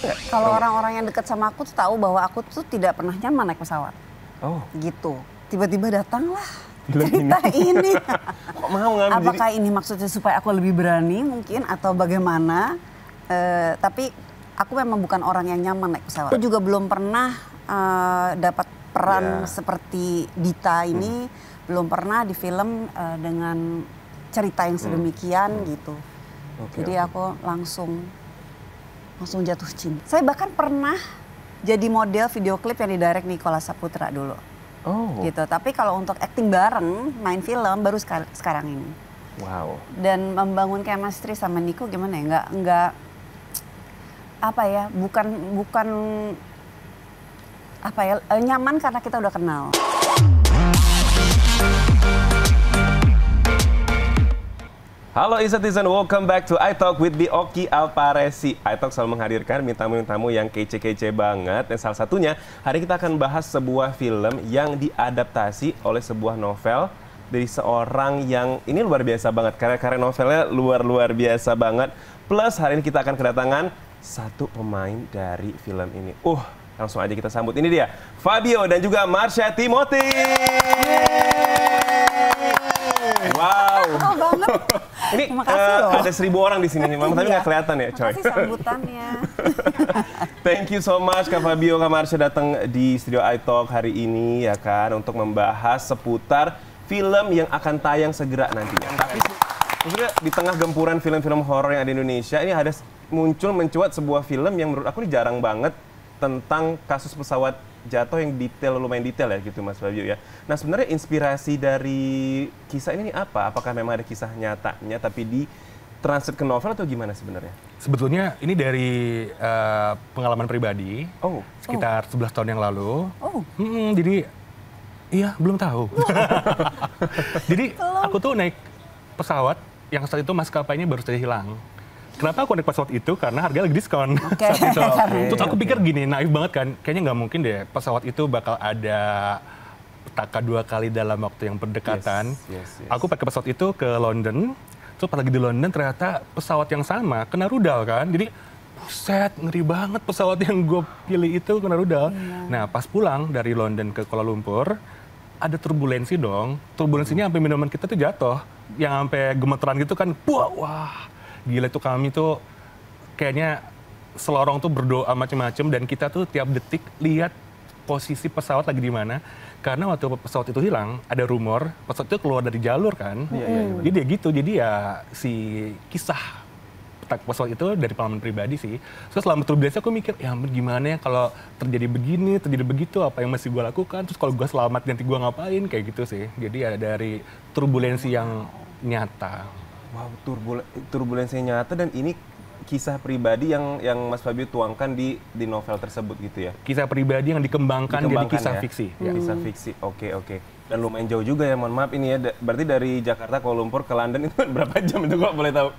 nggak? Kalau orang-orang yang dekat sama aku tuh tahu bahwa aku tuh tidak pernah nyaman naik pesawat. Oh. Gitu. Tiba-tiba datanglah Film cerita ini. Kok mau ngambil Apakah ini maksudnya supaya aku lebih berani mungkin atau bagaimana? Tapi aku memang bukan orang yang nyaman naik pesawat. Aku juga belum pernah dapat peran seperti Dita ini. Belum pernah di film dengan cerita yang sedemikian gitu. Jadi aku langsung jatuh cinta. Saya bahkan pernah jadi model video klip yang didirect Nicholas Saputra dulu. Oh. Gitu. Tapi kalau untuk acting bareng, main film baru sekarang ini. Wow. Dan membangun chemistry sama Nico gimana ya? Enggak apa ya? Bukan apa ya? Nyaman karena kita udah kenal. Halo Isatizen, welcome back to I Talk with the Oki Alparesi. I Talk selalu menghadirkan tamu-tamu yang kece-kece banget. Dan salah satunya, hari kita akan bahas sebuah film yang diadaptasi oleh sebuah novel dari seorang yang ini luar biasa banget. Karya-karya novelnya luar biasa banget. Plus hari ini kita akan kedatangan satu pemain dari film ini. Langsung aja kita sambut. Ini dia, Fabio dan juga Marsha Timothy. Wow. Oh banget. Ini ada 1.000 orang di sini nih, Mama, tapi nggak kelihatan ya, coy. Makasih sambutannya. Thank you so much Kak Fabio, Kak Marsha datang di studio I Talk hari ini ya kan untuk membahas seputar film yang akan tayang segera nantinya. Tapi maksudnya di tengah gempuran film-film horor yang ada di Indonesia, ini ada mencuat sebuah film yang menurut aku ini jarang banget tentang kasus pesawat jatuh yang lumayan detail ya gitu Mas Fabio ya. Nah sebenarnya inspirasi dari kisah ini apa? Apakah memang ada kisah nyatanya tapi di translate ke novel atau gimana sebenarnya? Sebetulnya ini dari pengalaman pribadi, sekitar 11 tahun yang lalu. Jadi iya belum tahu. Jadi aku tuh naik pesawat yang saat itu maskapainya baru saja hilang. Kenapa aku naik pesawat itu? Karena harganya lagi diskon saat itu. Terus aku pikir gini, naif banget kan, kayaknya nggak mungkin deh pesawat itu bakal ada petaka 2 kali dalam waktu yang berdekatan. Yes. Aku pakai pesawat itu ke London, terus pas lagi di London ternyata pesawat yang sama kena rudal kan. Jadi buset, ngeri banget pesawat yang gue pilih itu kena rudal. Nah pas pulang dari London ke Kuala Lumpur, ada turbulensi dong. Turbulensinya sampai minuman kita tuh jatuh, yang sampai gemeteran gitu kan. Wah. Gila tuh kami tuh kayaknya selorong tuh berdoa macam-macam dan kita tuh tiap detik lihat posisi pesawat lagi di mana. Karena waktu pesawat itu hilang ada rumor pesawat itu keluar dari jalur kan. Jadi ya gitu, jadi ya si kisah pesawat itu dari pengalaman pribadi sih. Terus selama turbulensi aku mikir, ya ampun gimana ya kalau terjadi begini, terjadi begitu, apa yang mesti gue lakukan. Terus kalau gue selamat nanti gue ngapain, kayak gitu sih. Jadi ya dari turbulensi yang nyata. Wow, turbulensi nyata dan ini kisah pribadi yang Mas Fabio tuangkan di novel tersebut gitu ya? Kisah pribadi yang dikembangkan jadi kisah fiksi. Kisah fiksi, oke. Dan lumayan jauh juga ya, mohon maaf ini ya. Berarti dari Jakarta Kuala Lumpur ke London itu berapa jam itu kok boleh tahu?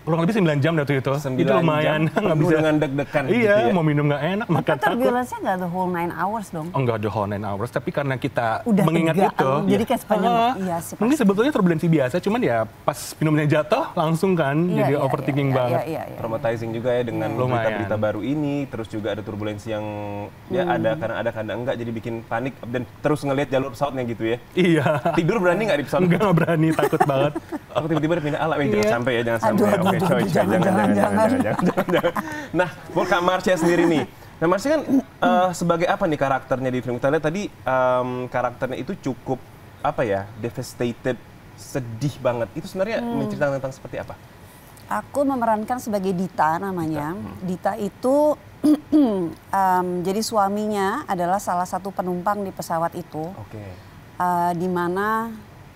Kurang lebih 9 jam waktu itu. 9 itu lumayan. Nggak bisa dengan deg-degan gitu ya? Iya, mau minum nggak enak, makan takut. Turbulensinya nggak the whole 9 hours dong? Oh nggak the whole 9 hours, tapi karena kita udah mengingat itu. Jadi kayak sepanjang, iya sih. Mungkin sebetulnya turbulensi biasa, cuman ya pas minumnya jatuh langsung kan, jadi overthinking banget. Traumatizing juga ya dengan berita-berita baru ini, terus juga ada turbulensi yang ya ada kadang enggak, jadi bikin panik dan terus ngelihat jalur pesawatnya gitu ya? Iya. Tidur berani nggak di pesawat? Nggak berani, takut banget. Aku tiba-tiba pindah alat, jangan sampai ya, jangan sampai. Oke, coy, jangan. Nah, buat Kak Marsha sendiri nih. Nah, Marsha kan sebagai apa nih karakternya di film? Kita lihat tadi karakternya itu cukup apa ya, devastated, sedih banget. Itu sebenarnya menceritakan tentang seperti apa? Aku memerankan sebagai Dita namanya. Dita itu jadi suaminya adalah salah satu penumpang di pesawat itu. Di mana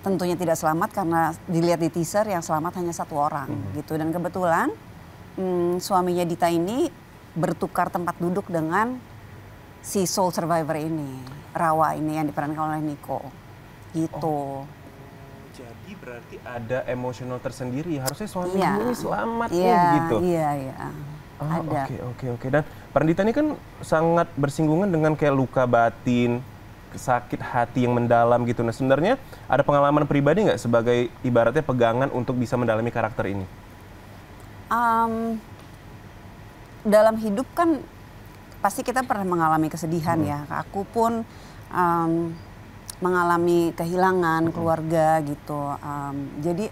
tentunya tidak selamat karena dilihat di teaser yang selamat hanya 1 orang gitu. Dan kebetulan suaminya Dita ini bertukar tempat duduk dengan si sole survivor ini, Rawa ini yang diperankan oleh Nico gitu. Jadi berarti ada emosional tersendiri, harusnya suaminya ini selamat gitu. Iya. Ada. Oke. Dan peran Dita ini kan sangat bersinggungan dengan kayak luka batin, sakit hati yang mendalam gitu. Nah sebenarnya ada pengalaman pribadi nggak sebagai ibaratnya pegangan untuk bisa mendalami karakter ini? Dalam hidup kan pasti kita pernah mengalami kesedihan ya. Aku pun mengalami kehilangan keluarga gitu. Jadi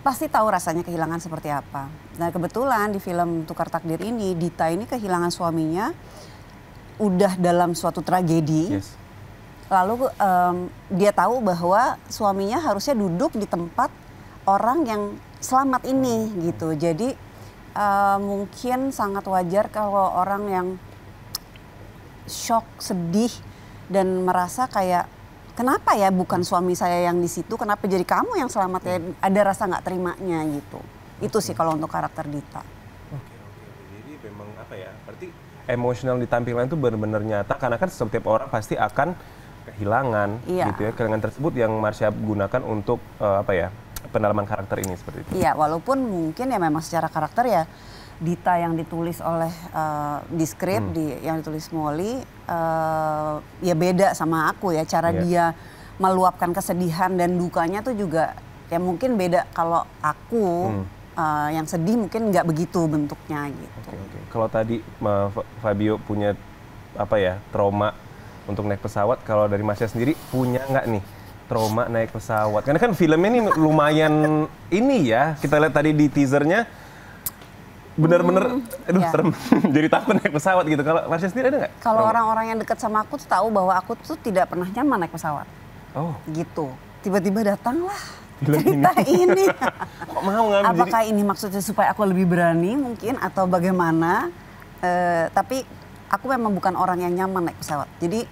pasti tahu rasanya kehilangan seperti apa. Nah kebetulan di film Tukar Takdir ini, Dita ini kehilangan suaminya udah dalam suatu tragedi. Yes. Lalu dia tahu bahwa suaminya harusnya duduk di tempat orang yang selamat ini gitu. Jadi mungkin sangat wajar kalau orang yang shock, sedih dan merasa kayak kenapa ya bukan suami saya yang di situ, kenapa jadi kamu yang selamat ya? Ada rasa nggak terimanya gitu. Itu sih kalau untuk karakter Dita. Oke. Jadi memang apa ya? Berarti emosional di tampilan itu benar-benar nyata karena kan setiap orang pasti akan kehilangan gitu ya. Kehilangan tersebut yang Marsha gunakan untuk pendalaman karakter ini seperti itu. Iya, walaupun mungkin ya memang secara karakter ya Dita yang ditulis oleh di skrip yang ditulis Molly ya beda sama aku ya, cara dia meluapkan kesedihan dan dukanya tuh juga ya mungkin beda. Kalau aku yang sedih mungkin nggak begitu bentuknya gitu. Oke. Kalau tadi Fabio punya trauma untuk naik pesawat, kalau dari Marsha sendiri punya nggak nih trauma naik pesawat? Karena kan filmnya ini lumayan ini ya, kita lihat tadi di teasernya bener-bener serem. Jadi takut naik pesawat gitu. Kalau Marsha sendiri ada nggak? Kalau orang-orang yang dekat sama aku tuh tahu bahwa aku tuh tidak pernah nyaman naik pesawat. Oh. Gitu. Tiba-tiba datanglah cerita ini. Kok mau ngambil? Apakah ini maksudnya supaya aku lebih berani mungkin atau bagaimana? Tapi aku memang bukan orang yang nyaman naik pesawat. Jadi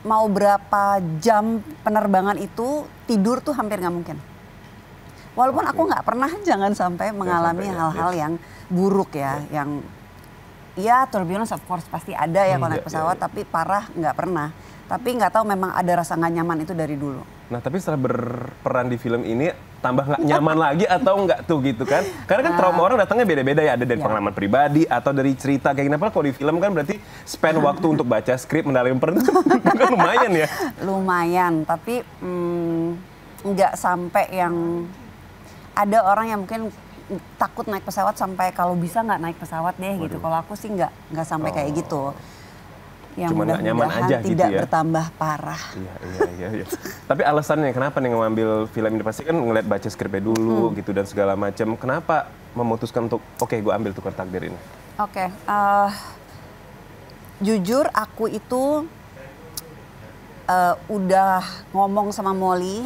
mau berapa jam penerbangan itu tidur tuh hampir nggak mungkin. Walaupun aku nggak pernah jangan sampai mengalami hal-hal yang buruk ya, yang ya turbulence of course pasti ada ya kalau naik pesawat, tapi parah nggak pernah. Tapi nggak tahu memang ada rasa nggak nyaman itu dari dulu. Nah tapi setelah berperan di film ini tambah nggak nyaman lagi atau nggak tuh gitu kan? Karena kan trauma orang datangnya beda-beda ya, ada dari pengalaman pribadi atau dari cerita kayak gini. Kalau di film kan berarti spend waktu untuk baca skrip, mendalami peran kan lumayan ya? Lumayan, tapi nggak sampai yang ada orang yang mungkin takut naik pesawat sampai kalau bisa nggak naik pesawat deh gitu. Kalau aku sih nggak sampai kayak gitu. Yang cuma nggak nyaman aja tidak gitu ya. Bertambah parah. Iya. Tapi alasannya kenapa nih ngambil film ini? Pasti kan ngeliat baca skripnya dulu gitu dan segala macam. Kenapa memutuskan untuk gue ambil Tukar Takdir ini? Oke. Jujur aku itu udah ngomong sama Molly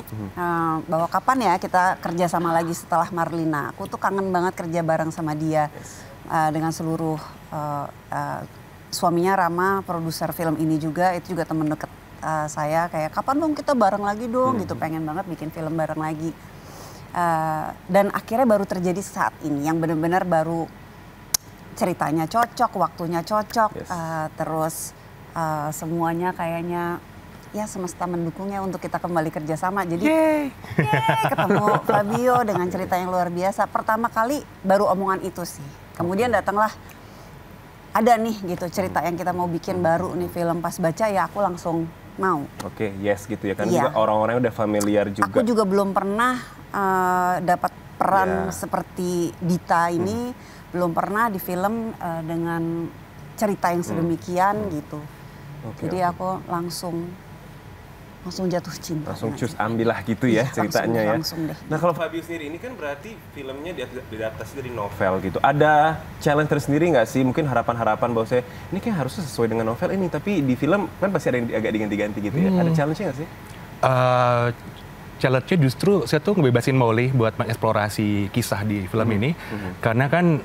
bahwa kapan ya kita kerja sama lagi setelah Marlina. Aku tuh kangen banget kerja bareng sama dia dengan seluruh suaminya Rama, produser film ini juga, itu juga teman deket saya. Kayak kapan dong kita bareng lagi dong gitu, pengen banget bikin film bareng lagi. Dan akhirnya baru terjadi saat ini yang benar-benar baru ceritanya cocok, waktunya cocok, terus semuanya kayaknya ya semesta mendukungnya untuk kita kembali kerjasama. Jadi ketemu Fabio dengan cerita yang luar biasa. Pertama kali baru omongan itu sih. Kemudian datanglah ada nih gitu cerita yang kita mau bikin baru nih film. Pas baca ya aku langsung mau. Oke, yes gitu ya kan. Juga orang-orang udah familiar juga. Aku juga belum pernah dapat peran seperti Dita ini. Belum pernah di film dengan cerita yang sedemikian gitu. Jadi aku langsung jatuh cinta. Langsung cus ambillah gitu ya ceritanya ya. Langsung deh. Nah kalau Fabio sendiri ini kan berarti filmnya diadaptasi dari novel gitu. Ada challenge tersendiri nggak sih? Mungkin harapan-harapan bahwa saya ini kayak harusnya sesuai dengan novel ini. Tapi di film kan pasti ada yang agak diganti-ganti gitu ya. Ada challenge-nya nggak sih? Challenge-nya justru saya tuh ngebebasin Molly buat mengeksplorasi kisah di film ini. Karena kan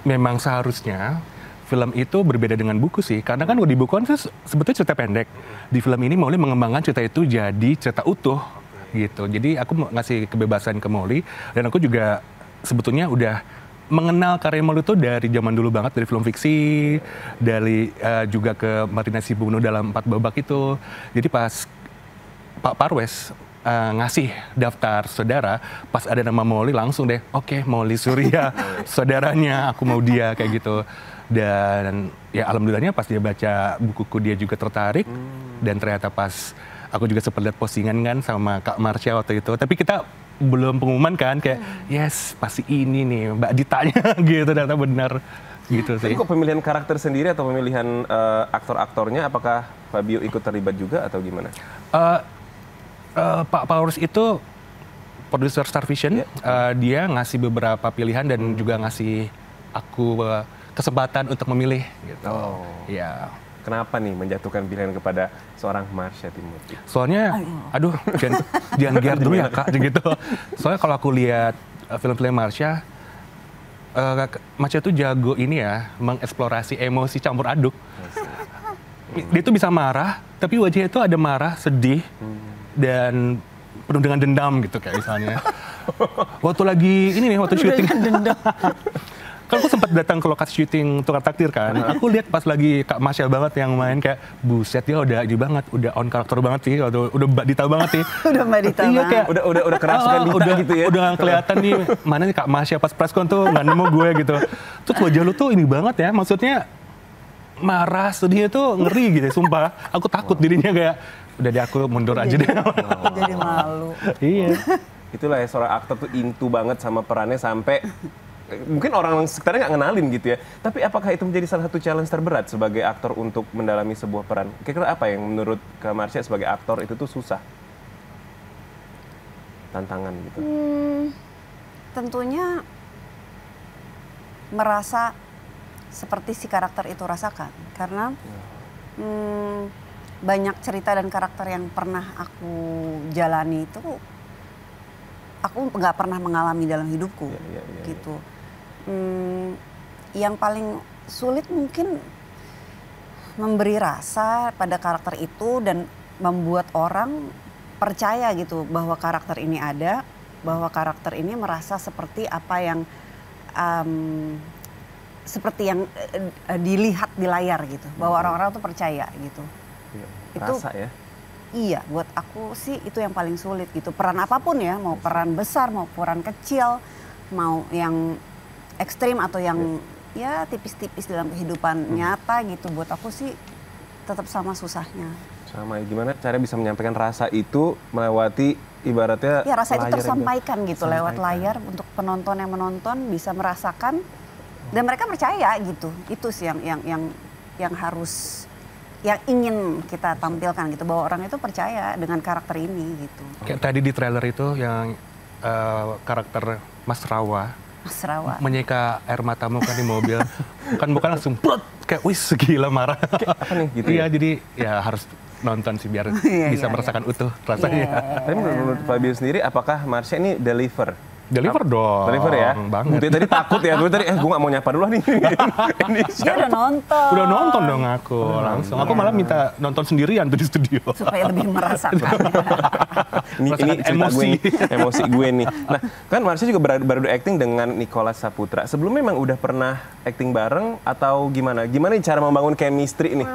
memang seharusnya film itu berbeda dengan buku sih, karena kan di buku kan sebetulnya cerita pendek. Di film ini Molly mengembangkan cerita itu jadi cerita utuh gitu. Jadi aku ngasih kebebasan ke Molly dan aku juga sebetulnya udah mengenal karya Molly itu dari zaman dulu banget, dari film fiksi, dari juga ke Martina Sibunuh dalam 4 babak itu. Jadi pas Pak Parwes ngasih daftar saudara, pas ada nama Molly langsung deh, oke, Molly Surya, saudaranya, aku mau dia kayak gitu. Dan ya alhamdulillahnya pas dia baca bukuku dia juga tertarik dan ternyata pas aku juga sempat lihat postingan kan sama Kak Marsha waktu itu, tapi kita belum pengumuman kan kayak yes pasti ini nih Mbak Ditanya gitu, ternyata benar Gitu sih. Tapi kok pemilihan karakter sendiri atau pemilihan aktor-aktornya, apakah Fabio ikut terlibat juga atau gimana? Pak Paulus itu produser Star Vision, dia ngasih beberapa pilihan dan juga ngasih aku kesempatan untuk memilih gitu. Ya. Kenapa nih menjatuhkan pilihan kepada seorang Marsha Timothy? Soalnya, aduh, jangan gear dulu ya Kak, gitu. Soalnya kalau aku lihat film-film Marsha, Marsha itu jago ini ya, mengeksplorasi emosi campur aduk. Dia itu bisa marah, tapi wajahnya itu ada marah, sedih, dan penuh dengan dendam gitu kayak misalnya. Waktu lagi ini nih, waktu syuting. Kan aku sempat datang ke lokasi syuting Tukar Takdir kan. Aku lihat pas lagi Kak Marsha banget yang main, kayak buset ya udah aja banget, udah on karakter banget sih, udah Mbak Dita banget sih. Udah Mbak Dita. Iya, kayak udah kerasukan Dita gitu ya. Udah kelihatan nih mana nih Kak Marsha pas preskon tuh nggak nemu gue gitu. Terus wajah lu tuh ini banget ya, maksudnya marah, sedihnya tuh ngeri gitu, sumpah. Aku takut dirinya kayak udah deh aku mundur aja deh. Jadi malu. Iya. Itulah ya, seorang aktor tuh into banget sama perannya sampai mungkin orang sekitarnya nggak ngenalin gitu ya. Tapi apakah itu menjadi salah satu challenge terberat sebagai aktor untuk mendalami sebuah peran? Kira-kira apa yang menurut Kak Marsha sebagai aktor itu tuh susah? Tantangan gitu. Tentunya merasa seperti si karakter itu rasakan. Karena banyak cerita dan karakter yang pernah aku jalani itu aku nggak pernah mengalami dalam hidupku gitu. Yang paling sulit mungkin memberi rasa pada karakter itu dan membuat orang percaya gitu bahwa karakter ini ada, bahwa karakter ini merasa seperti apa yang seperti yang dilihat di layar gitu, bahwa orang-orang tuh percaya gitu. Itu rasa ya. Iya, buat aku sih itu yang paling sulit gitu. Peran apapun ya, mau peran besar, mau peran kecil, mau yang ekstrim atau yang ya tipis-tipis dalam kehidupan nyata gitu. Buat aku sih tetap sama susahnya. Sama, gimana cara bisa menyampaikan rasa itu melewati ibaratnya ya rasa itu layar tersampaikan gitu lewat layar untuk penonton yang menonton bisa merasakan dan mereka percaya gitu. Itu sih yang harus yang ingin kita tampilkan gitu, bahwa orang itu percaya dengan karakter ini gitu. Kayak tadi di trailer itu yang karakter Mas Rawa menyeka air matamu kan di mobil, bukan langsung plot kayak wis gila marah. Apa nih gitu ya? ya? Jadi ya harus nonton sih biar bisa merasakan utuh rasanya. Tapi menurut Fabio sendiri, apakah Marsha ini deliver dong. Deliver ya? Banget. Gue tadi takut ya, gue tadi gue gak mau nyapa dulu nih. Dia udah nonton. Udah nonton dong aku langsung. Aku malah minta nonton sendirian tuh di studio. Supaya lebih merasakan. ini emosi gue nih. Nah, kan Marsha juga baru acting dengan Nicholas Saputra. Sebelumnya memang udah pernah acting bareng atau gimana? Gimana cara membangun chemistry nih?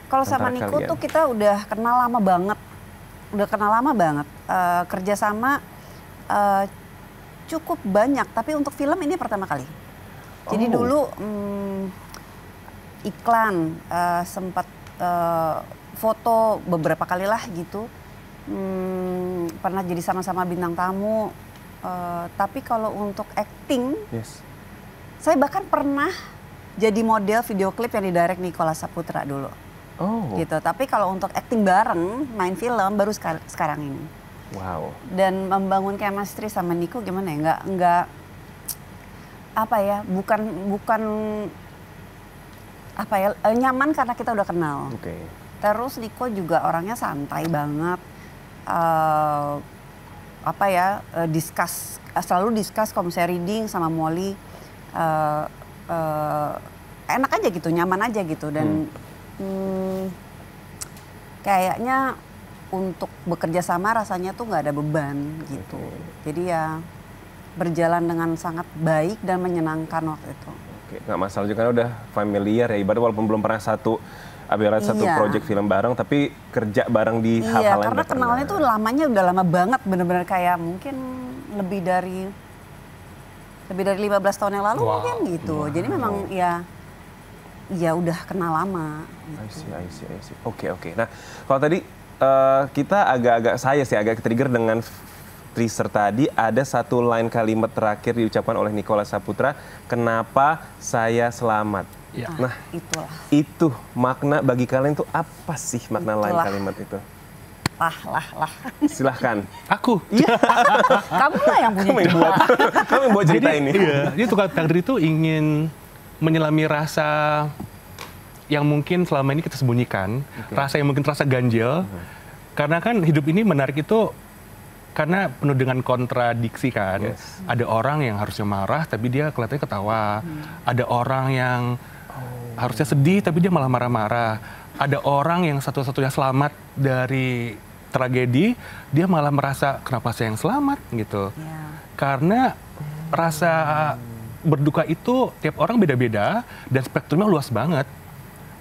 Kalau sama Niko tuh kita udah kenal lama banget. Kerjasama cukup banyak, tapi untuk film ini pertama kali. Jadi dulu iklan, sempat foto beberapa kali lah gitu. Pernah jadi sama-sama bintang tamu. Tapi kalau untuk acting, saya bahkan pernah jadi model video klip yang didirect Nicholas Saputra dulu. Gitu. Tapi kalau untuk acting bareng, main film baru sekarang ini. Wow. Dan membangun chemistry sama Niko gimana ya? Nggak apa ya? Bukan apa ya? Nyaman karena kita udah kenal. Terus Niko juga orangnya santai banget. Selalu discuss kalau misalnya reading sama Molly. Enak aja gitu, nyaman aja gitu. Dan kayaknya untuk bekerja sama rasanya tuh nggak ada beban gitu. Jadi ya berjalan dengan sangat baik dan menyenangkan waktu itu. Nggak masalah juga kan udah familiar ya, ibarat walaupun belum pernah satu project film bareng, tapi kerja bareng di hal-hal lain. Karena kenalnya tuh lamanya udah lama banget, bener-bener kayak mungkin lebih dari 15 tahun yang lalu mungkin gitu. Jadi memang ya udah kenal lama. Gitu. I see. Oke. Nah, kalau tadi kita agak-agak saya sih agak trigger dengan teaser tadi ada satu line kalimat terakhir diucapkan oleh Nicholas Saputra, kenapa saya selamat. Ya. Nah, itu makna bagi kalian tuh apa sih makna line kalimat itu? Lah. Silahkan. Aku. Iya. Kamu lah yang punya Kamu yang buat cerita ini. Iya, jadi tukang takdir itu ingin menyelami rasa yang mungkin selama ini kita sembunyikan, rasa yang mungkin terasa ganjil. Karena kan hidup ini menarik itu karena penuh dengan kontradiksi kan. Ada orang yang harusnya marah tapi dia kelihatannya ketawa. Ada orang yang harusnya sedih tapi dia malah marah-marah. Ada orang yang satu-satunya selamat dari tragedi, dia malah merasa kenapa saya yang selamat gitu. Karena rasa berduka itu tiap orang beda-beda dan spektrumnya luas banget.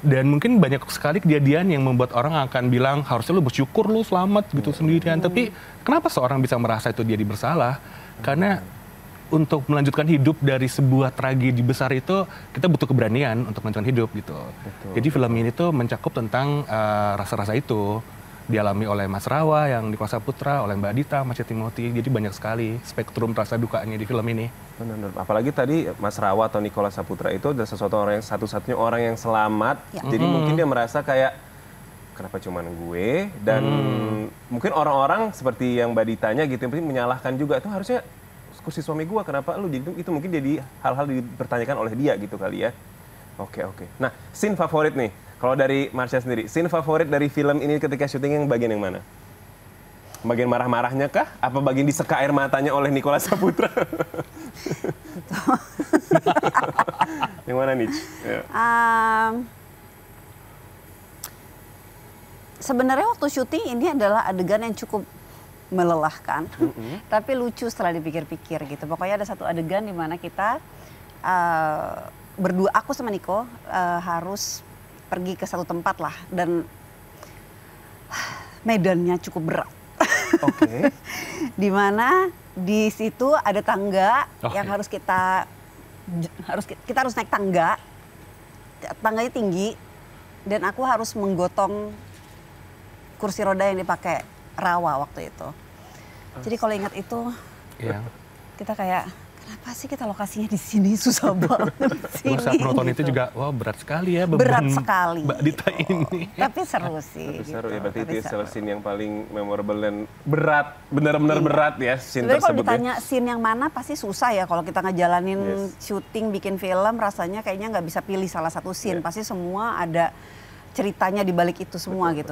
Dan mungkin banyak sekali kejadian yang membuat orang akan bilang harusnya lu bersyukur lu selamat gitu sendirian. Tapi kenapa seorang bisa merasa itu dia bersalah? Karena untuk melanjutkan hidup dari sebuah tragedi besar itu kita butuh keberanian untuk melanjutkan hidup gitu. Jadi film ini tuh mencakup tentang rasa-rasa itu. Dialami oleh Mas Rawa, yang Nicholas Saputra, oleh Mbak Dita, Mas Timothy. Jadi banyak sekali spektrum rasa dukanya di film ini. Benar. Apalagi tadi Mas Rawa atau Nicholas Saputra itu adalah orang yang satu-satunya orang yang selamat. Jadi mungkin dia merasa kayak kenapa cuman gue, dan mungkin orang-orang seperti yang Mbak Ditanya gitu yang menyalahkan juga, itu harusnya kursi suami gue, kenapa lu, jadi itu mungkin jadi hal-hal dipertanyakan oleh dia gitu kali ya. Oke. Nah, scene favorit nih. Kalau dari Marsha sendiri, scene favorit dari film ini ketika syuting yang bagian yang mana? Bagian marah-marahnya kah? Apa bagian diseka air matanya oleh Nicholas Saputra? Yang mana nih? Sebenarnya waktu syuting ini adalah adegan yang cukup melelahkan, tapi lucu setelah dipikir-pikir gitu. Pokoknya ada satu adegan di mana kita berdua, aku sama Niko harus pergi ke satu tempat lah, dan medannya cukup berat. Di mana di situ ada tangga yang harus kita harus naik tangga. Tangganya tinggi dan aku harus menggotong kursi roda yang dipakai Rawa waktu itu. Jadi kalau ingat itu, kita kayak kenapa sih kita lokasinya di sini, susah banget. Saat menonton itu juga, wah berat sekali ya berat sekali Mbak Dita ini. Tapi seru sih. Seru ya, berarti itu salah scene yang paling memorable dan berat, benar-benar berat ya scene tersebut. Kalau ditanya scene yang mana pasti susah ya kalau kita ngejalanin syuting, bikin film, rasanya kayaknya nggak bisa pilih salah satu scene. Pasti semua ada ceritanya di balik itu semua gitu.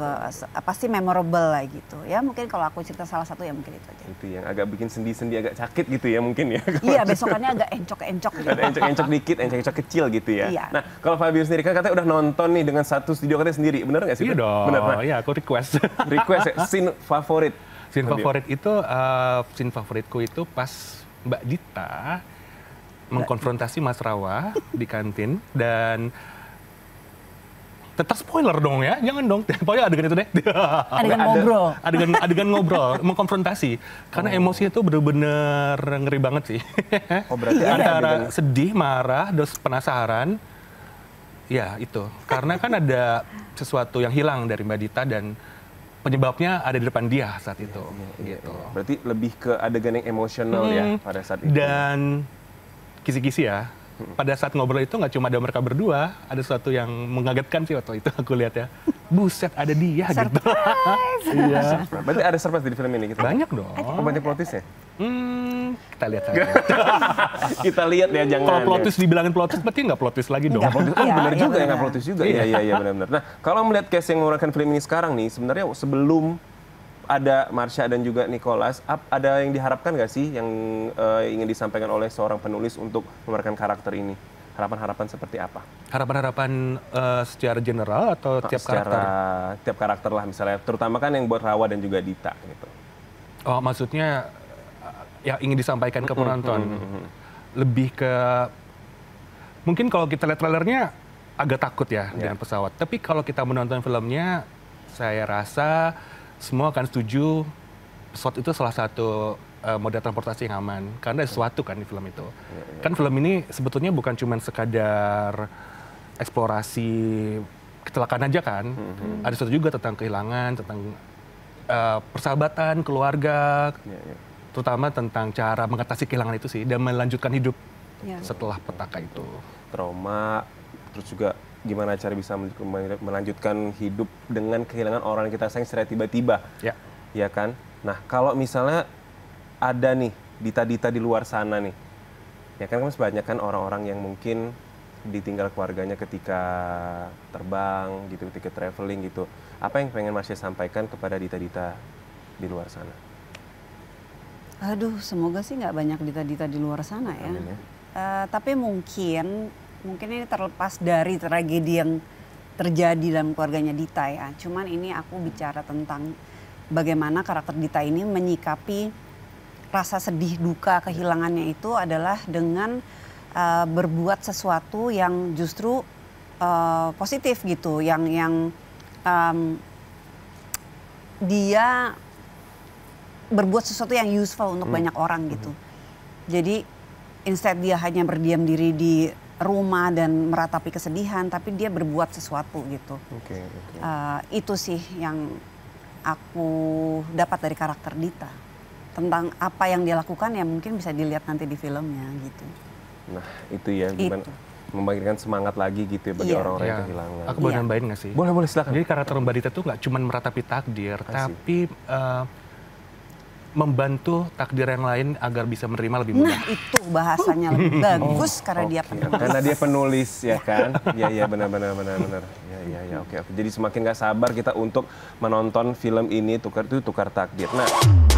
Pasti memorable lah gitu. Ya mungkin kalau aku cerita salah satu ya mungkin itu aja. Itu yang agak bikin sendi-sendi agak sakit gitu ya mungkin ya. Iya, besokannya agak encok-encok gitu. Ada encok-encok dikit, encok-encok kecil gitu ya. Iya. Nah, kalau Fabio sendiri kan katanya udah nonton nih dengan satu studio katanya sendiri. Bener nggak sih? Iya dong. Bener. Nah, iya aku request. Request ya, scene favorit. Scene favorit itu, scene favoritku itu pas Mbak Dita mengkonfrontasi Mas Rawa di kantin, dan tetap spoiler dong ya, jangan dong. Pokoknya adegan itu deh. Adegan ngobrol. Adegan ngobrol, mengkonfrontasi. Karena emosinya itu bener-bener ngeri banget sih. Oh, berarti antara sedih, marah, terus penasaran. Ya itu, karena kan ada sesuatu yang hilang dari Mbak Dita dan penyebabnya ada di depan dia saat itu. Gitu. Berarti lebih ke adegan yang emosional ya pada saat itu. Dan kisi-kisi ya. Pada saat ngobrol itu nggak cuma ada mereka berdua, ada sesuatu yang mengagetkan sih waktu itu aku lihat ya. Buset, ada dia gitu. Iya. Berarti ada surprise di film ini gitu. Banyak dong. Oh, banyak plot twist ya? Kita lihat saja. Kita lihat ya, jangan. Kalau plot twist dibilangin plot twist, berarti nggak plot twist lagi dong. Benar juga ya, nggak plot twist juga. Iya, benar-benar. Nah, kalau melihat cast yang mengeluarkan film ini sekarang nih, sebenarnya sebelum ada Marsha dan juga Nicholas, ada yang diharapkan nggak sih yang ingin disampaikan oleh seorang penulis untuk memerankan karakter ini? Harapan-harapan seperti apa? Harapan-harapan secara general atau tiap karakter? Tiap karakter lah misalnya, terutama kan yang buat Rawa dan juga Dita gitu. Oh, maksudnya yang ingin disampaikan ke penonton. Lebih ke, mungkin kalau kita lihat trailernya agak takut ya dengan pesawat. Tapi kalau kita menonton filmnya, saya rasa semua akan setuju pesawat itu salah satu moda transportasi yang aman. Karena ada sesuatu kan di film itu. Kan film ini sebetulnya bukan cuma sekadar eksplorasi kecelakaan aja kan. Ada sesuatu juga tentang kehilangan, tentang persahabatan, keluarga, terutama tentang cara mengatasi kehilangan itu sih dan melanjutkan hidup setelah petaka itu. Trauma, terus juga gimana cara bisa melanjutkan hidup dengan kehilangan orang yang kita sayang secara tiba-tiba. Ya kan? Nah, kalau misalnya ada nih Dita-Dita di luar sana nih, ya kan masih banyak kan orang-orang yang mungkin ditinggal keluarganya ketika terbang gitu, ketika traveling gitu. Apa yang pengen Marsha sampaikan kepada Dita-Dita di luar sana? Aduh, semoga sih nggak banyak Dita-Dita di luar sana ya. Amin, ya. Tapi mungkin ini terlepas dari tragedi yang terjadi dalam keluarganya Dita ya. Cuman ini aku bicara tentang bagaimana karakter Dita ini menyikapi rasa sedih, duka, kehilangannya itu adalah dengan berbuat sesuatu yang justru positif gitu, yang dia berbuat sesuatu yang useful untuk banyak orang gitu. Jadi instead dia hanya berdiam diri di rumah dan meratapi kesedihan, tapi dia berbuat sesuatu gitu. Itu sih yang aku dapat dari karakter Dita. Tentang apa yang dia lakukan ya mungkin bisa dilihat nanti di filmnya gitu. Nah itu ya, gimana membangkitkan semangat lagi gitu ya bagi orang-orang yang kehilangan. Aku boleh nambahin nggak sih? Boleh, silakan. Jadi karakter Mbak Dita tuh nggak cuma meratapi takdir, tapi membantu takdir yang lain agar bisa menerima lebih mudah. Nah itu bahasanya lebih bagus karena dia penulis. Karena dia penulis ya kan? Iya benar. Ya oke. Jadi semakin gak sabar kita untuk menonton film ini Tukar Takdir. Nah.